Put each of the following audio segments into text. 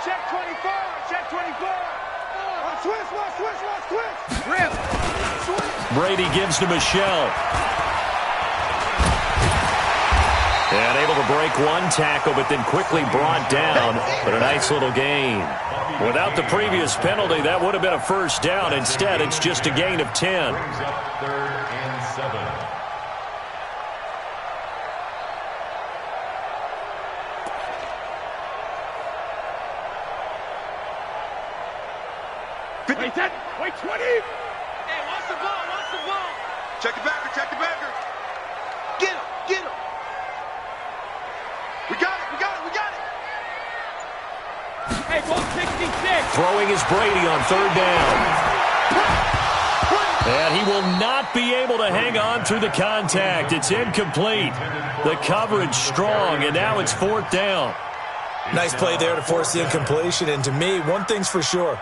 Check 24. Check 24. Switch. Rip. Brady gives to Michelle. And able to break one tackle, but then quickly brought down. But a nice little gain. Without the previous penalty, that would have been a first down. Instead, it's just a gain of 10. Brings up 3rd and 7. Wait, 10. Wait, 20. Hey, watch the ball. Check the backer. Get him. We got it. Hey, ball 66. Throwing is Brady on 3rd down. And he will not be able to hang on through the contact. It's incomplete. The coverage strong, and now it's 4th down. Nice play there to force the incompletion. And to me, one thing's for sure.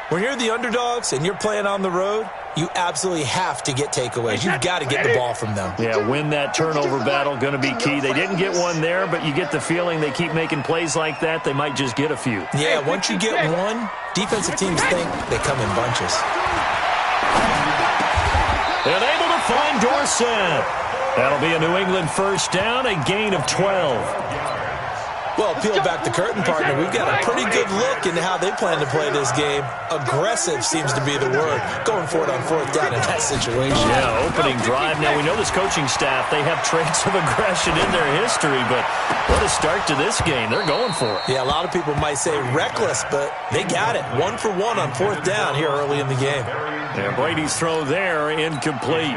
When you're the underdogs and you're playing on the road, you absolutely have to get takeaways. You've got to get the ball from them. Yeah, win that turnover battle, going to be key. They didn't get one there, but you get the feeling they keep making plays like that, they might just get a few. Yeah, once you get one, defensive teams think they come in bunches. And able to find Dorsett. That'll be a New England first down, a gain of 12. Well, peel back the curtain, partner. We've got a pretty good look into how they plan to play this game. Aggressive seems to be the word. Going for it on 4th down in that situation. Yeah, opening drive. Now, we know this coaching staff, they have traits of aggression in their history, but what a start to this game. They're going for it. Yeah, a lot of people might say reckless, but they got it. 1 for 1 on 4th down here early in the game. Yeah, Brady's throw there, incomplete.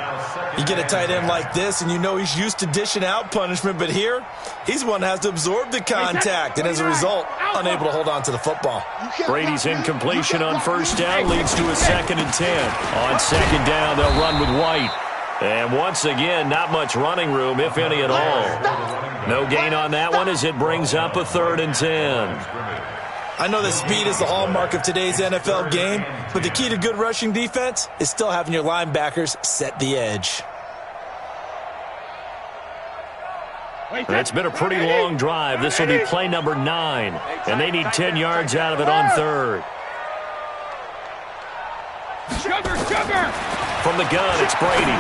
You get a tight end like this, and you know he's used to dishing out punishment, but here, he's one that has to absorb the contact, and as a result, unable to hold on to the football. Brady's incompletion on first down leads to a 2nd and 10. On 2nd down, they'll run with White. And once again, not much running room, if any at all. No gain on that one as it brings up a 3rd and 10. I know that speed is the hallmark of today's NFL game, but the key to good rushing defense is still having your linebackers set the edge. It's been a pretty long drive. This will be play number 9, and they need 10 yards out of it on 3rd. Sugar. From the gun, it's Brady.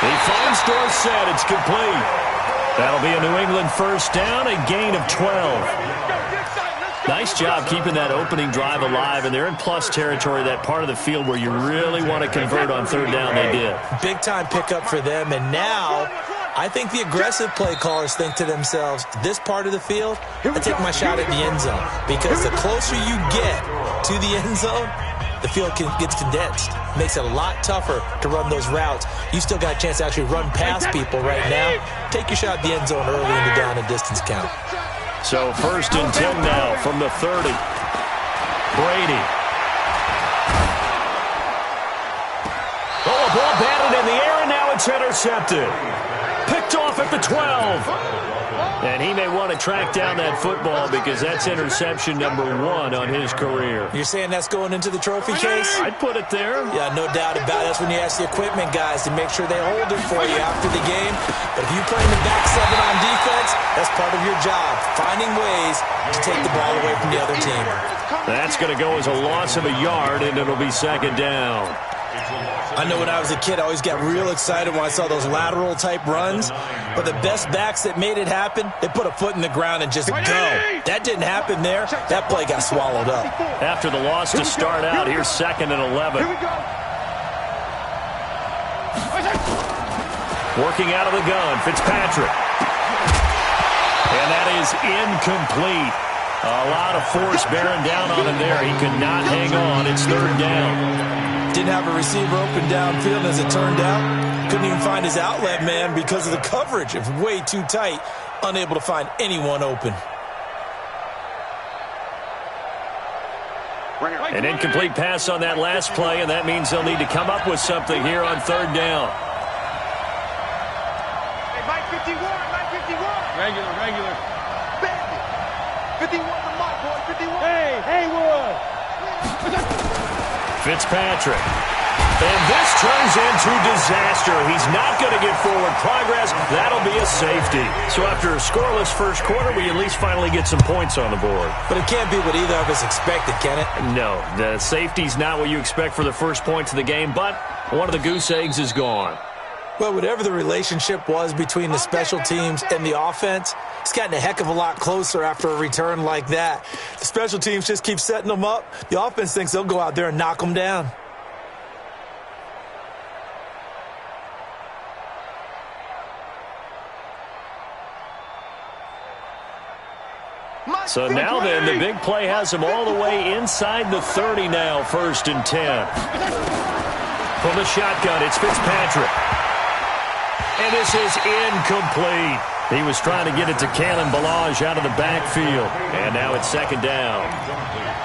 He finds Dorsett. It's complete. That'll be a New England first down, a gain of 12. Nice job keeping that opening drive alive, and they're in plus territory, that part of the field where you really want to convert on 3rd down. They did. Big-time pickup for them, and now I think the aggressive play callers think to themselves, this part of the field, I take my shot at the end zone, because the closer you get to the end zone, the field gets condensed. Makes it a lot tougher to run those routes. You still got a chance to actually run past people right now. Take your shot at the end zone early in the down and distance count. So 1st and 10 now from the 30. Brady. Oh, a ball batted in the air, and now it's intercepted. Picked off at the 12. And he may want to track down that football because that's interception number 1 on his career. You're saying that's going into the trophy case? I'd put it there. Yeah, no doubt about it. That's when you ask the equipment guys to make sure they hold it for you after the game. But if you play in the back 7 on defense, that's part of your job, finding ways to take the ball away from the other team. That's going to go as a loss of a yard, and it'll be 2nd down. I know when I was a kid, I always got real excited when I saw those lateral-type runs. But the best backs that made it happen, they put a foot in the ground and just go. That didn't happen there. That play got swallowed up. After the loss to start out, here's 2nd and 11. Working out of the gun, Fitzpatrick. And that is incomplete. A lot of force bearing down on him there. He could not hang on. It's 3rd down. Didn't have a receiver open downfield, as it turned out. Couldn't even find his outlet man because of the coverage. It was way too tight. Unable to find anyone open. An incomplete pass on that last play, and that means they'll need to come up with something here on 3rd down. Hey, Mike 51. Regular. 51 to Mike, boy. 51. Hey, Haywood. Fitzpatrick. And this turns into disaster. He's not going to get forward progress. That'll be a safety. So after a scoreless first quarter, we at least finally get some points on the board. But it can't be what either of us expected, can it? No, the safety's not what you expect for the first points of the game, but one of the goose eggs is gone. Well, whatever the relationship was between the special teams and the offense, it's gotten a heck of a lot closer after a return like that. The special teams just keep setting them up. The offense thinks they'll go out there and knock them down. So now then, the big play has him all the way inside the 30 now, 1st and 10. From the shotgun, it's Fitzpatrick. And this is incomplete. He was trying to get it to Kalen Ballage out of the backfield. And now it's 2nd down.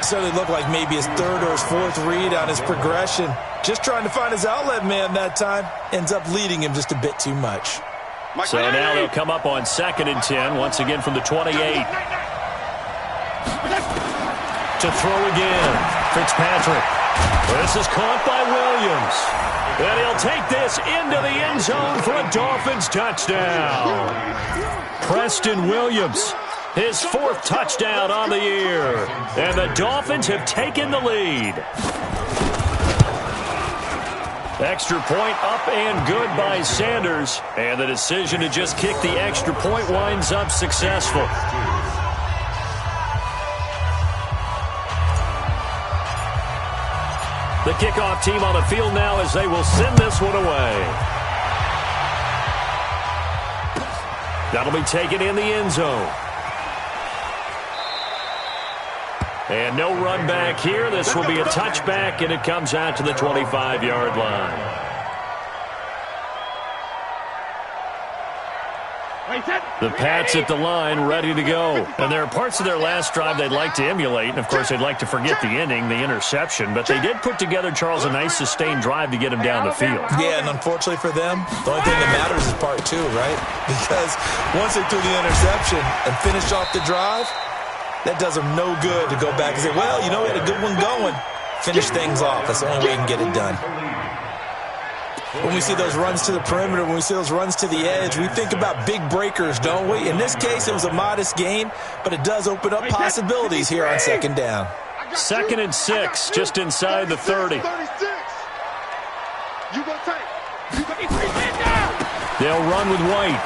So it looked like maybe his 3rd or his 4th read on his progression. Just trying to find his outlet man that time. Ends up leading him just a bit too much. So now they'll come up on 2nd and 10, once again from the 28. To throw again, Fitzpatrick. This is caught by Williams. And he'll take this into the end zone for a Dolphins touchdown. Preston Williams, his 4th touchdown on the year. And the Dolphins have taken the lead. Extra point up and good by Sanders. And the decision to just kick the extra point winds up successful. The kickoff team on the field now as they will send this one away. That'll be taken in the end zone. And no run back here. This will be a touchback, and it comes out to the 25-yard line. The Pats at the line, ready to go. And there are parts of their last drive they'd like to emulate. And, of course, they'd like to forget the ending, the interception. But they did put together, Charles, a nice sustained drive to get him down the field. Yeah, and unfortunately for them, the only thing that matters is part 2, right? Because once they threw the interception and finished off the drive, that does them no good to go back and say, well, you know, we had a good one going. Finish things off. That's the only way you can get it done. When we see those runs to the perimeter, when we see those runs to the edge, we think about big breakers, don't we? In this case, it was a modest gain, but it does open up possibilities here on 2nd down. 2nd and 6, just inside the 30. They'll run with White.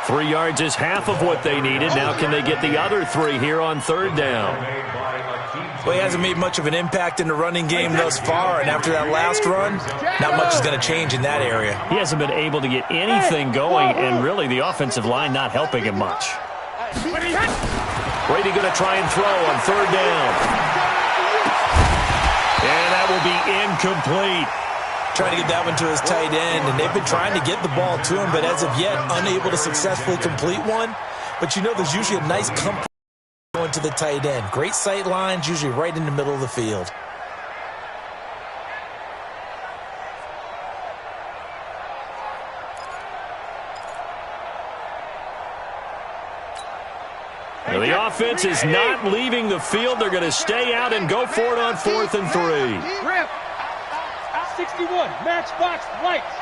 3 yards is half of what they needed. Now can they get the other 3 here on 3rd down? Well, he hasn't made much of an impact in the running game thus far, and after that last run, not much is going to change in that area. He hasn't been able to get anything going, and really the offensive line not helping him much. Brady going to try and throw on 3rd down. And that will be incomplete. Trying to get that one to his tight end, and they've been trying to get the ball to him, but as of yet, unable to successfully complete one. But you know, there's usually a nice comfort going to the tight end. Great sight lines, usually right in the middle of the field. Now the offense is not leaving the field. They're going to stay out and go for it on 4th and 3. Rip. 61, matchbox lights.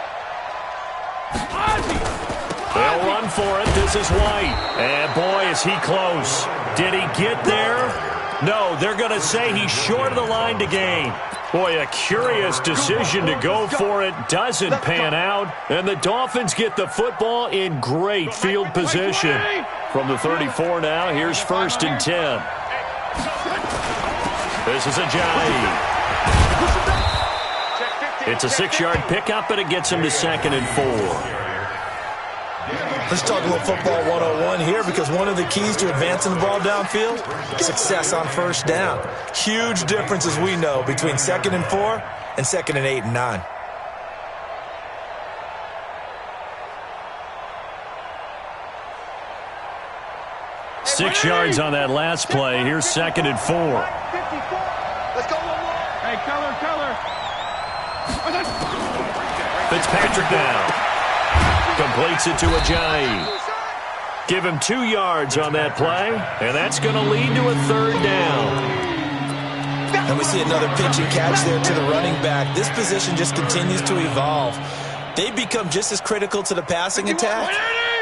They'll run for it. This is White. And boy, is he close. Did he get there? No, they're going to say he's short of the line to gain. Boy, a curious decision to go for it. Doesn't pan out. And the Dolphins get the football in great field position. From the 34 now, here's 1st and 10. This is Ajayi. It's a 6-yard pickup, and it gets him to 2nd and 4. Let's talk a little football 101 here, because one of the keys to advancing the ball downfield, success on 1st down. Huge difference, as we know, between 2nd and 4 and 2nd and 8 and 9. Six yards on that last play. Here's 2nd and 4. Let's go. Hey, color. Fitzpatrick now. Completes it to Ajayi. Give him 2 yards on that play, and that's going to lead to a 3rd down. And we see another pitch and catch there to the running back. This position just continues to evolve. They become just as critical to the passing attack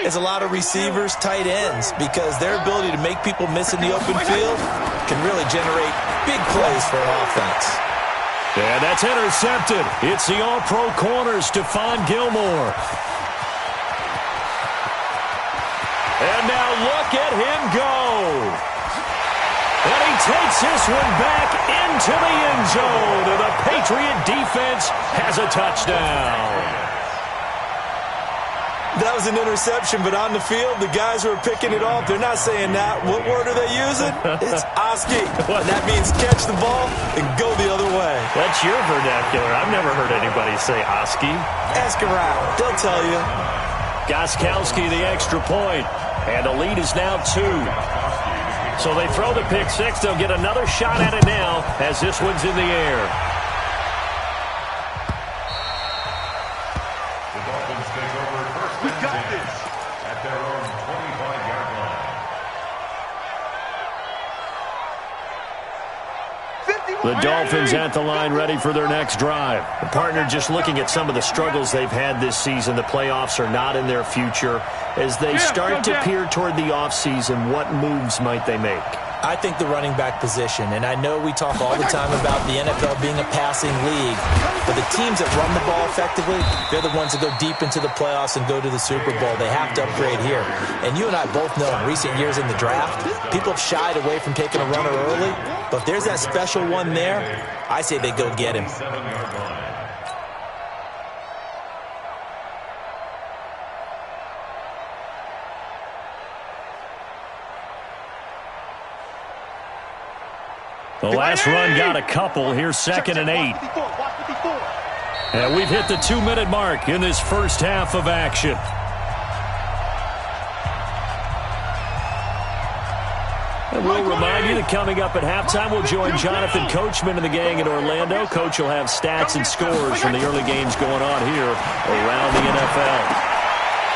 as a lot of receivers, tight ends, because their ability to make people miss in the open field can really generate big plays for an offense. And that's intercepted. It's the all-pro corner, Stephon Gilmore. And now look at him go. And he takes this one back into the end zone. And the Patriot defense has a touchdown. That was an interception, but on the field, the guys who are picking it off, they're not saying that. What word are they using? It's Oski. And that means catch the ball and go the other way. That's your vernacular. I've never heard anybody say Oski. Ask around. They'll tell you. Gostkowski the extra point. And the lead is now 2. So they throw the pick six. They'll get another shot at it now as this one's in the air. The Dolphins take over first and 10 at their own 25-yard line. The Dolphins at the line ready for their next drive. The partner just looking at some of the struggles they've had this season. The playoffs are not in their future. As they start to peer toward the offseason, what moves might they make? I think the running back position, and I know we talk all the time about the NFL being a passing league, but the teams that run the ball effectively, they're the ones that go deep into the playoffs and go to the Super Bowl. They have to upgrade here. And you and I both know in recent years in the draft, people have shied away from taking a runner early, but if there's that special one there, I say they go get him. 7-yard line. The last run got a couple. Here's 2nd and 8. And we've hit the 2-minute mark in this first half of action. And we'll remind you that coming up at halftime, we'll join Jonathan Coachman and the gang in Orlando. Coach will have stats and scores from the early games going on here around the NFL.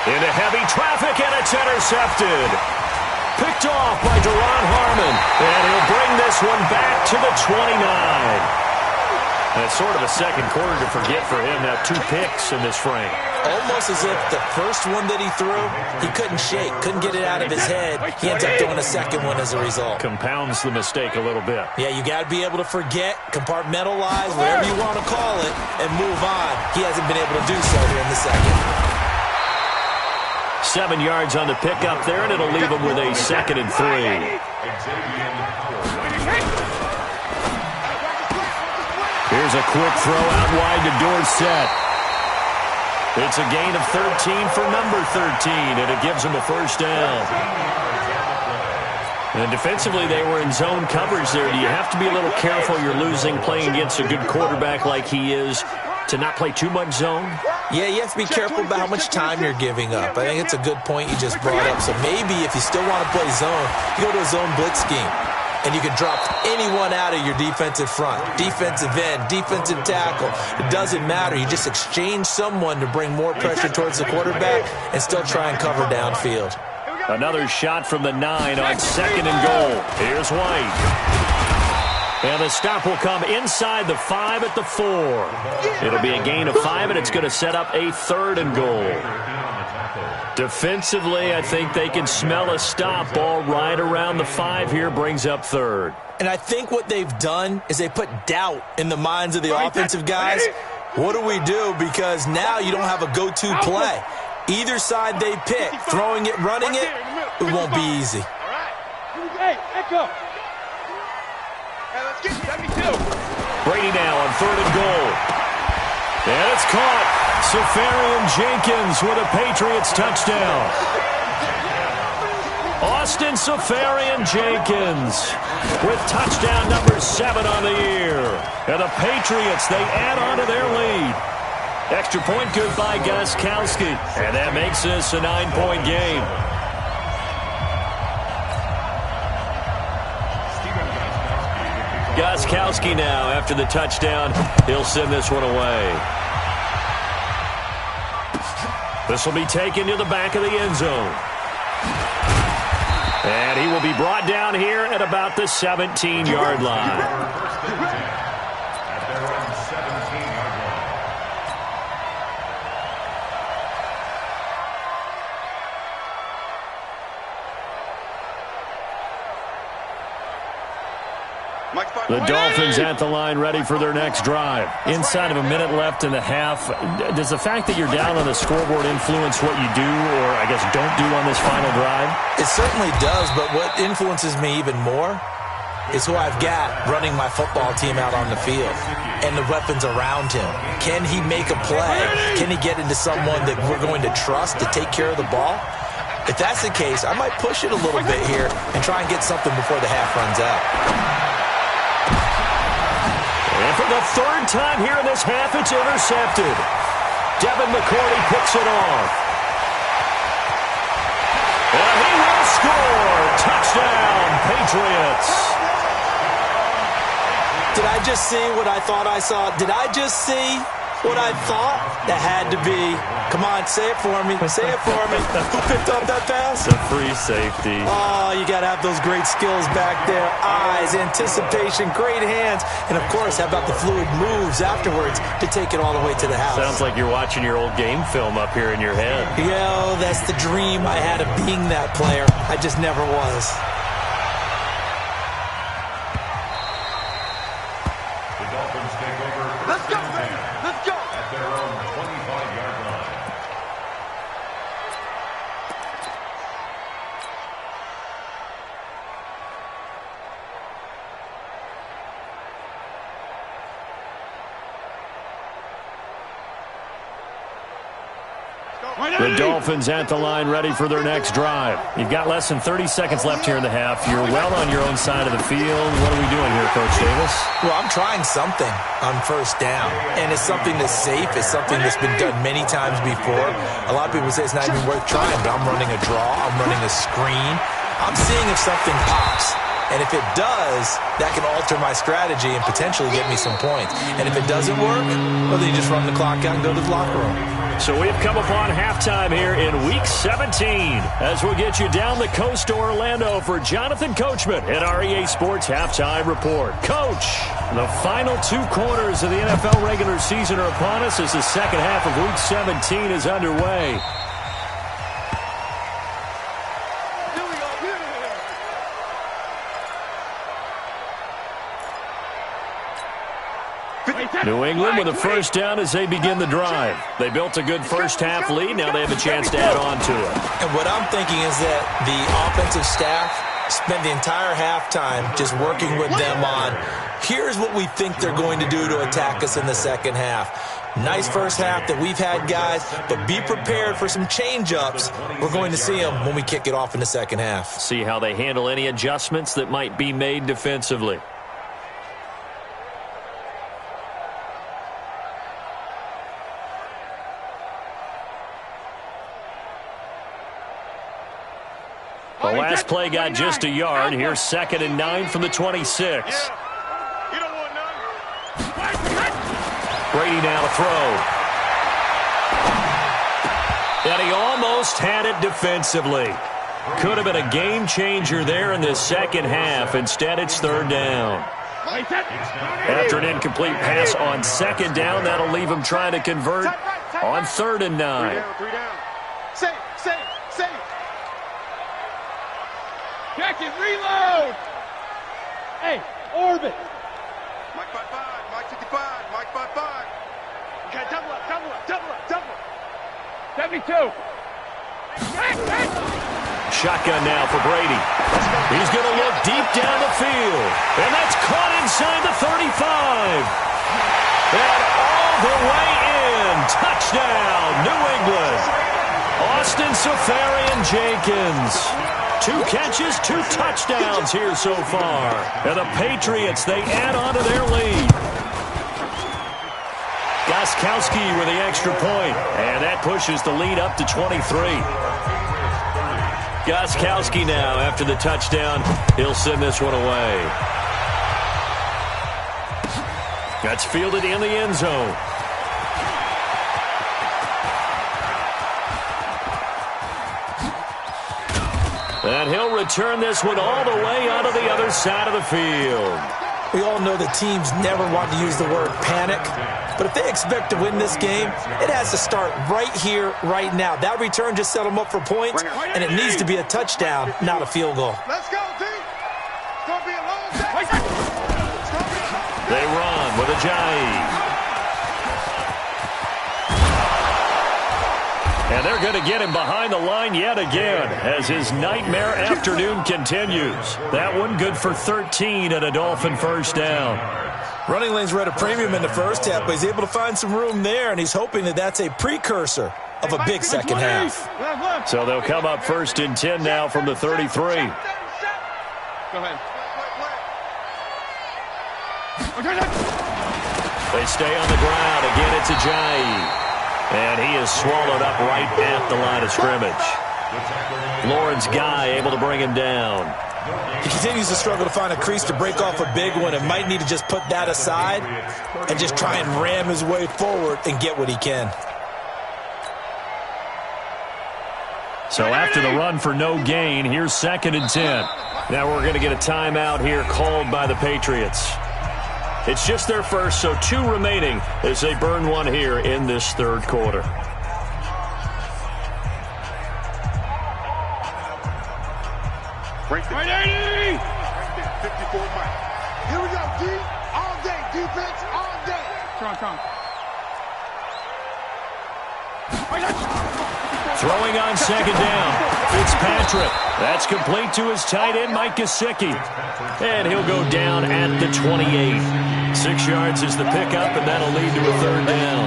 Into heavy traffic, and it's intercepted. Picked off by Deron Harmon, and he'll bring this one back to the 29. And it's sort of a second quarter to forget for him. Now 2 picks in this frame. Almost as if the first one that he threw, he couldn't shake, couldn't get it out of his head. He ends up throwing a second one as a result. Compounds the mistake a little bit. Yeah, you got to be able to forget, compartmentalize, whatever you want to call it, and move on. He hasn't been able to do so here in the second. 7 yards on the pickup there, and it'll leave him with a 2nd and 3. Here's a quick throw out wide to Dorsett. It's a gain of 13 for number 13, and it gives him a first down. And defensively, they were in zone coverage there. Do you have to be a little careful? You're losing playing against a good quarterback like he is to not play too much zone? Yeah, you have to be careful about how much time you're giving up. I think it's a good point you just brought up. So maybe if you still want to play zone, you go to a zone blitz scheme. And you can drop anyone out of your defensive front. Defensive end, defensive tackle. It doesn't matter. You just exchange someone to bring more pressure towards the quarterback and still try and cover downfield. Another shot from the 9 on 2nd and goal. Here's White. And the stop will come inside the 5 at the 4. It'll be a gain of 5, and it's going to set up a 3rd and goal. Defensively, I think they can smell a stop ball right around the 5 here, brings up 3rd. And I think what they've done is they put doubt in the minds of the offensive guys. What do we do? Because now you don't have a go-to play. Either side they pick, throwing it, running it, it won't be easy. Hey, let's go. Let's get 72. Brady now on 3rd and goal. And it's caught. Safarian Jenkins with a Patriots touchdown. Austin Safarian Jenkins with touchdown number 7 on the year. And the Patriots, they add on to their lead. Extra point good by Gostkowski. And that makes this a 9-point game. Gostkowski now, after the touchdown, he'll send this one away. This will be taken to the back of the end zone. And he will be brought down here at about the 17-yard line. The Dolphins at the line ready for their next drive. Inside of a minute left in the half, does the fact that you're down on the scoreboard influence what you do or, I guess, don't do on this final drive? It certainly does, but what influences me even more is who I've got running my football team out on the field and the weapons around him. Can he make a play? Can he get into someone that we're going to trust to take care of the ball? If that's the case, I might push it a little bit here and try and get something before the half runs out. And for the third time here in this half, it's intercepted. Devin McCourty picks it off. And he will score. Touchdown, Patriots. Did I just see what I thought I saw? Did I just see what I thought? That had to be. Come on, say it for me. Say it for me. Who picked up that pass? The free safety. Oh, you got to have those great skills back there. Eyes, anticipation, great hands. And, of course, how about the fluid moves afterwards to take it all the way to the house? Sounds like you're watching your old game film up here in your head. Yo, that's the dream I had of being that player. I just never was. The Dolphins take over. Let's go, baby. Let's go. At their own 25-yard line. The Dolphins at the line ready for their next drive. You've got less than 30 seconds left here in the half. You're well on your own side of the field. What are we doing here, Coach Davis? Well, I'm trying something on first down, and it's something that's safe. It's something that's been done many times before. A lot of people say it's not even worth trying, but I'm running a draw. I'm running a screen. I'm seeing if something pops. And if it does, that can alter my strategy and potentially get me some points. And if it doesn't work, well, then you just run the clock out and go to the locker room. So we've come upon halftime here in Week 17 as we'll get you down the coast to Orlando for Jonathan Coachman at our EA Sports Halftime Report. Coach, the final two quarters of the NFL regular season are upon us as the second half of Week 17 is underway. New England with a first down as they begin the drive. They built a good first half lead. Now they have a chance to add on to it. And what I'm thinking is that the offensive staff spent the entire halftime just working with them on, here's what we think they're going to do to attack us in the second half. Nice first half that we've had, guys, but be prepared for some change-ups. We're going to see them when we kick it off in the second half. See how they handle any adjustments that might be made defensively. The last play got just a yard. Here's 2nd and 9 from the 26. Brady now to throw. And he almost had it defensively. Could have been a game changer there in the second half. Instead, it's 3rd down. After an incomplete pass on 2nd down, that'll leave him trying to convert on 3rd and 9. Check it, reload! Hey, orbit! Mike 5-5, Mike 55, Mike 5-5. Okay, double up, double up, double up, double up. 72. Shotgun now for Brady. He's going to look deep down the field. And that's caught inside the 35. And all the way in. Touchdown, New England. Austin Seferian-Jenkins. 2 catches, 2 touchdowns here so far. And the Patriots, they add on to their lead. Gostkowski with the extra point. And that pushes the lead up to 23. Gostkowski now, after the touchdown, he'll send this one away. That's fielded in the end zone. And he'll return this one all the way onto the other side of the field. We all know that teams never want to use the word panic, but if they expect to win this game, it has to start right here, right now. That return just set them up for points, and it needs to be a touchdown, not a field goal. Let's go, team. It's going to be a long day. They run with Ajayi. And they're going to get him behind the line yet again as his nightmare afternoon continues. That one good for 13 and a Dolphin first down. Running lanes were at a premium in the first half, but he's able to find some room there, and he's hoping that that's a precursor of a big second half. So they'll come up first and 10 now from the 33. Go ahead. They stay on the ground. Again, it's Ajayi. And he is swallowed up right at the line of scrimmage. Lawrence Guy able to bring him down. He continues to struggle to find a crease to break off a big one and might need to just put that aside and just try and ram his way forward and get what he can. So after the run for no gain, here's 2nd and 10. Now we're going to get a timeout here called by the Patriots. It's just their first, so 2 remaining as they burn one here in this third quarter. Right 80! 54 Mike. Here we go, D. All day. Defense all day. Come on. Throwing on 2nd down. Fitzpatrick. That's complete to his tight end, Mike Gesicki. And he'll go down at the 28. 6 yards is the pickup, and that'll lead to a 3rd down.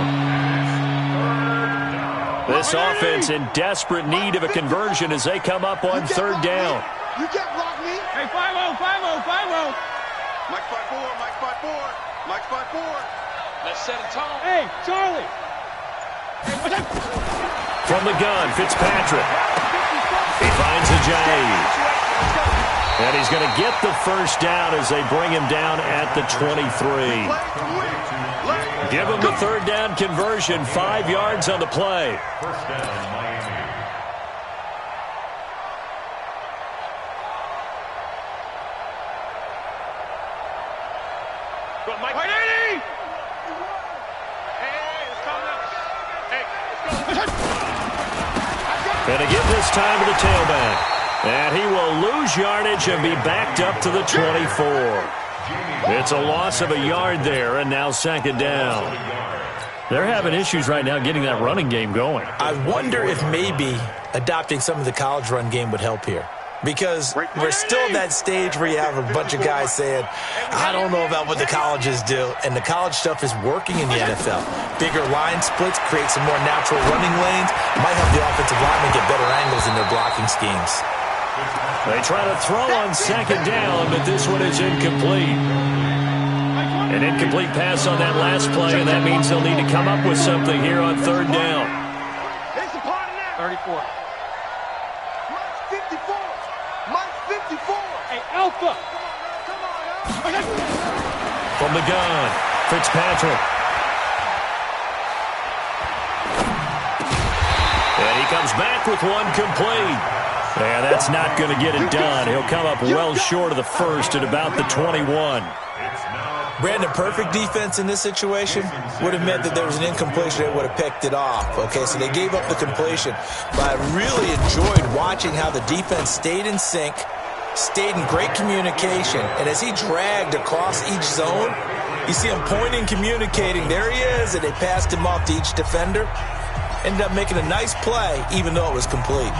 This offense in desperate need of a conversion as they come up on 3rd down. You can't block me. Hey, 5-0, 5-0, 5-0. Mike 5-4, Mike 5-4, Mike 5-4. Let's set a tone. Hey, Charlie. From the gun, Fitzpatrick. He finds Ajayi. And he's going to get the first down as they bring him down at the 23. Give him the 3rd down conversion, 5 yards on the play. First down, Miami. Mike 80! Hey, it's coming up. Hey, let's go. And to give this time to the tailback. And he will lose yardage and be backed up to the 24. It's a loss of a yard there, and now 2nd down. They're having issues right now getting that running game going. I wonder if maybe adopting some of the college run game would help here. Because we're still at that stage where you have a bunch of guys saying, I don't know about what the colleges do. And the college stuff is working in the NFL. Bigger line splits, create some more natural running lanes. Might help the offensive linemen get better angles in their blocking schemes. They try to throw on 2nd down, but this one is incomplete. An incomplete pass on that last play, and that means they'll need to come up with something here on 3rd down. 34. Mike 54. Mike 54. Hey, Alpha. Come on, Alpha. From the gun, Fitzpatrick. And he comes back with one complete. Yeah, that's not going to get it done. He'll come up well short of the first at about the 21. Brandon, perfect defense in this situation would have meant that there was an incompletion that would have picked it off. Okay, so they gave up the completion. But I really enjoyed watching how the defense stayed in sync, stayed in great communication. And as he dragged across each zone, you see him pointing, communicating. There he is, and they passed him off to each defender. Ended up making a nice play, even though it was complete.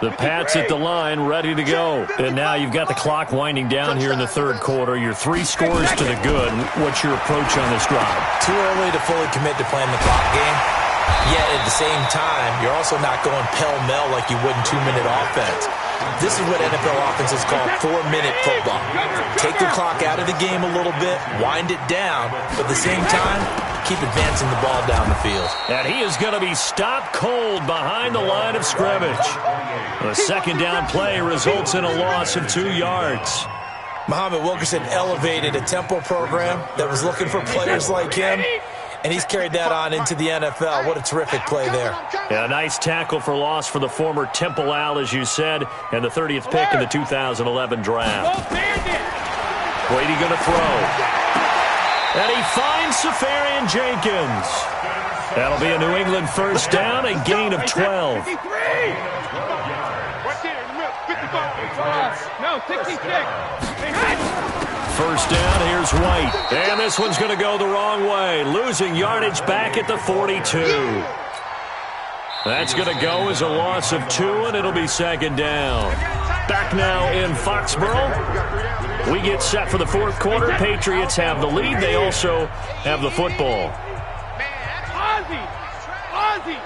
The Pats at the line, ready to go. And now you've got the clock winding down here in the 3rd quarter. Your 3 scores to the good. What's your approach on this drive? Too early to fully commit to playing the clock game. Yet at the same time, you're also not going pell-mell like you would in 2-minute offense. This is what NFL offenses call 4-minute football. Take the clock out of the game a little bit, wind it down, but at the same time, keep advancing the ball down the field. And he is going to be stopped cold behind the line of scrimmage. The 2nd down play results in a loss of 2 yards. Muhammad Wilkerson elevated a tempo program that was looking for players like him, and he's carried that on into the NFL. What a terrific play there. Yeah, a nice tackle for loss for the former Temple Owl, as you said, and the 30th pick in the 2011 draft. Brady going to throw. And he finds Safarian Jenkins. That'll be a New England first down, a gain of 12. 53! Right there in the middle, 55. No, 66. First down, here's White. And this one's going to go the wrong way. Losing yardage back at the 42. That's going to go as a loss of 2, and it'll be second down. Back now in Foxborough. We get set for the fourth quarter. Patriots have the lead. They also have the football. Ozzy! Ozzy!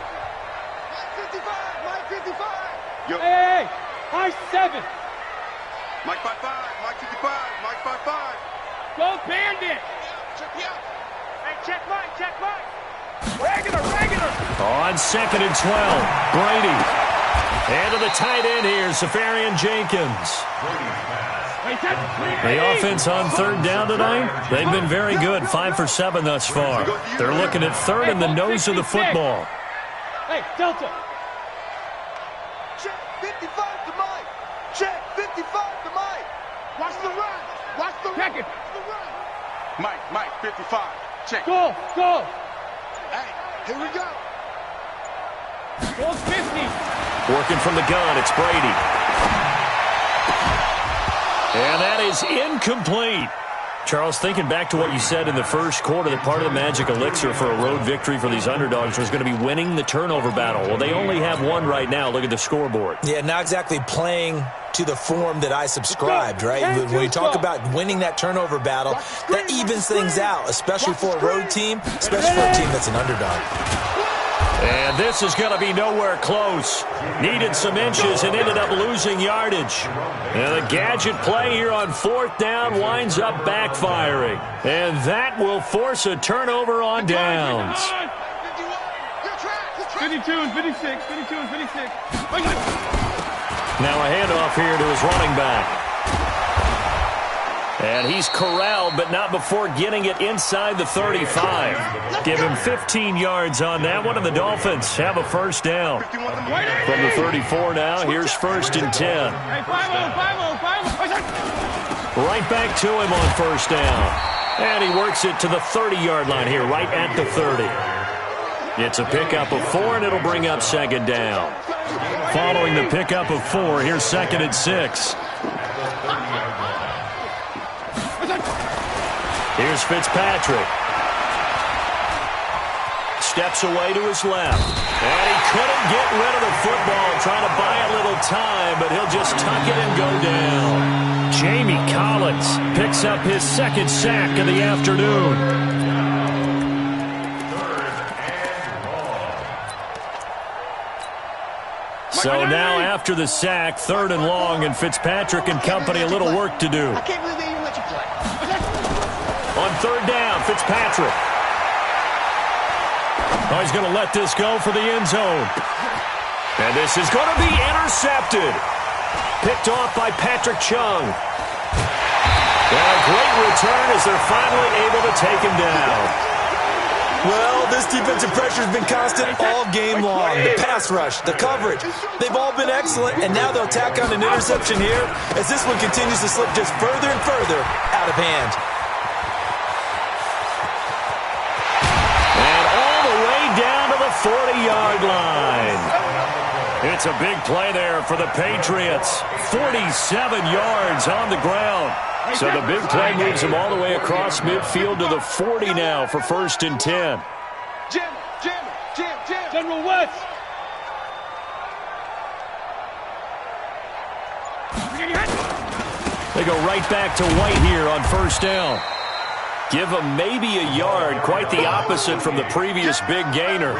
Mike 55! Yo. Hey! High 7! Mike 55! Mike 55! Mike 55! Go Bandit! Check me out! Hey, check Mike! Check Mike! Regular! On second and 12, Brady. And to the tight end here, Safarian Jenkins. The offense on third down tonight, they've been very good, 5 for 7 thus far. They're looking at third in the nose of the football. Hey, Delta. Check 55 to Mike. Check 55 to Mike. Watch the run. Watch the run. Mike, 55. Check. Go. Hey, here we go. Goal 50. Working from the gun, it's Brady. And that is incomplete. Charles, thinking back to what you said in the first quarter, that part of the magic elixir for a road victory for these underdogs was going to be winning the turnover battle. Well, they only have one right now. Look at the scoreboard. Yeah, not exactly playing to the form that I subscribed, right? When you talk about winning that turnover battle, that evens things out, especially for a road team, especially for a team that's an underdog. And this is going to be nowhere close. Needed some inches and ended up losing yardage. And the gadget play here on fourth down winds up backfiring. And that will force a turnover on downs. 52 and 56. Now a handoff here to his running back. And he's corralled, but not before getting it inside the 35. Give him 15 yards on that one, and the Dolphins have a first down. From the 34 now, here's first and 10. Right back to him on first down. And he works it to the 30-yard line here, right at the 30. It's a pickup of 4, and it'll bring up second down. Following the pickup of 4, here's second and 6. Here's Fitzpatrick. Steps away to his left. And he couldn't get rid of the football, trying to buy a little time, but he'll just tuck it and go down. Jamie Collins picks up his second sack of the afternoon. So now after the sack, third and long, and Fitzpatrick and company a little work to do. I can't believe they even let you play. On third down, Fitzpatrick. Oh, he's going to let this go for the end zone. And this is going to be intercepted. Picked off by Patrick Chung. And a great return as they're finally able to take him down. Well, this defensive pressure has been constant all game long. The pass rush, the coverage, they've all been excellent, and now they'll tack on an interception here as this one continues to slip just further and further out of hand. And all the way down to the 40-yard line. It's a big play there for the Patriots. 47 yards on the ground. So the big play moves him all the way across midfield to the 40 now for first and 10. Jim. General West. They go right back to White here on first down. Give him maybe a yard, quite the opposite from the previous big gainer.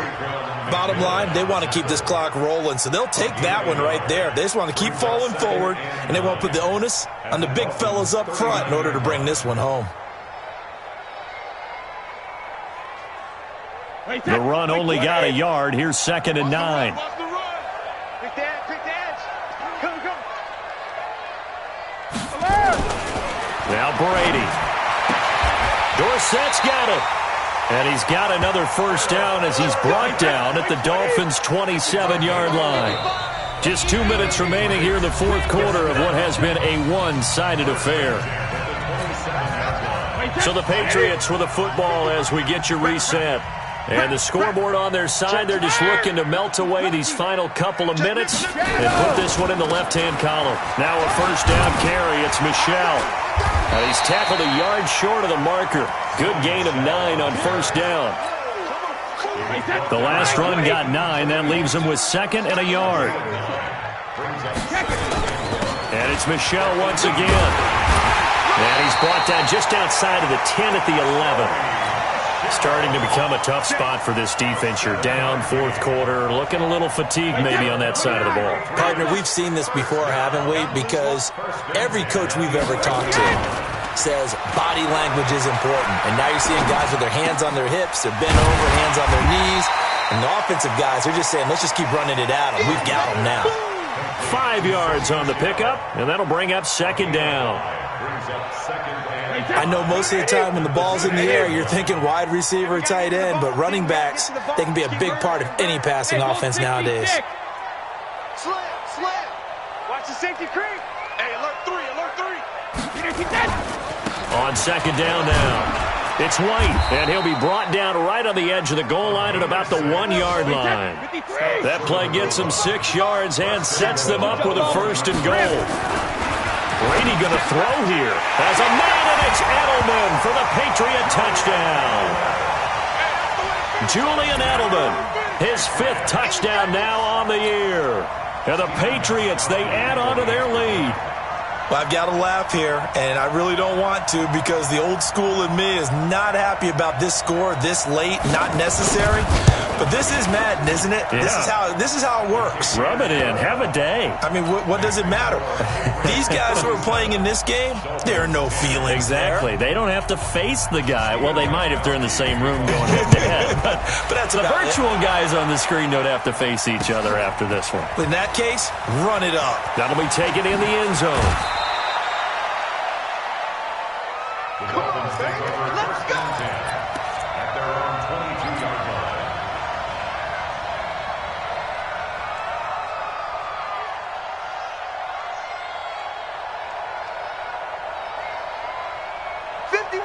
Bottom line, they want to keep this clock rolling, so they'll take that one right there. They just want to keep falling forward, and they won't put the onus on the big fellas up front in order to bring this one home. The run only got a yard. Here's second and 9. Pick the edge. Go. Now Brady. Dorsett's got it. And he's got another first down as he's brought down at the Dolphins' 27-yard line. Just 2 minutes remaining here in the fourth quarter of what has been a one-sided affair. So the Patriots with a football as we get you reset. And the scoreboard on their side, they're just looking to melt away these final couple of minutes and put this one in the left-hand column. Now a first down carry. It's Michel. And he's tackled a yard short of the marker. Good gain of 9 on first down. The last run got 9. That leaves him with 2nd and a yard. And it's Michel once again. And he's brought down just outside of the 10 at the 11. Starting to become a tough spot for this defense. You're down, fourth quarter, looking a little fatigued maybe on that side of the ball. Partner, we've seen this before, haven't we? Because every coach we've ever talked to says body language is important. And now you're seeing guys with their hands on their hips, they're bent over, hands on their knees. And the offensive guys, they're just saying, let's just keep running it at them. We've got them now. 5 yards on the pickup, and that'll bring up 2nd down. I know most of the time when the ball's in the air, you're thinking wide receiver, tight end, but running backs, they can be a big part of any passing offense nowadays. Slam. Watch the safety creep. Hey, alert 3. On 2nd down now. It's White, and he'll be brought down right on the edge of the goal line at about the 1-yard line. That play gets him 6 yards and sets them up with a 1st and goal. Brady going to throw here. As a man, and it's Edelman for the Patriot touchdown. Julian Edelman, his 5th touchdown now on the year. And the Patriots, they add on to their lead. Well, I've got to laugh here, and I really don't want to because the old school in me is not happy about this score this late, not necessary. But this is Madden, isn't it? Yeah. This is how it works. Rub it in. Have a day. I mean, what does it matter? These guys who are playing in this game, there are no feelings exactly. there. They don't have to face the guy. Well, they might if they're in the same room going head-to-head. But that's the virtual guys on the screen don't have to face each other after this one. In that case, run it up. That'll be taken in the end zone. Come on, baby. Let's go. At their own 22-yard line.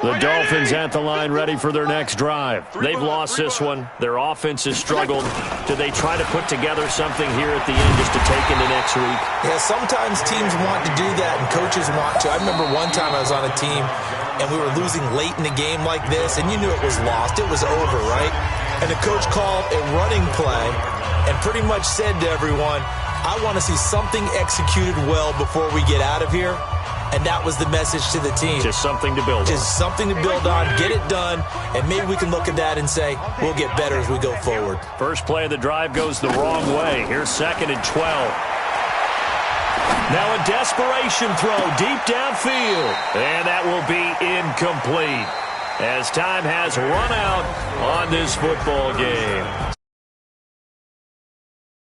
The Dolphins at the line ready for their next drive. They've lost this one. Their offense has struggled. Do they try to put together something here at the end just to take into next week? Yeah, sometimes teams want to do that and coaches want to. I remember one time I was on a team and we were losing late in the game like this, and you knew it was lost. It was over, right? And the coach called a running play and pretty much said to everyone, I want to see something executed well before we get out of here. And that was the message to the team. Just something to build on. Just something to build on, get it done, and maybe we can look at that and say, we'll get better as we go forward. First play of the drive goes the wrong way. Here's 2nd and 12. Now a desperation throw deep downfield. And that will be incomplete as time has run out on this football game.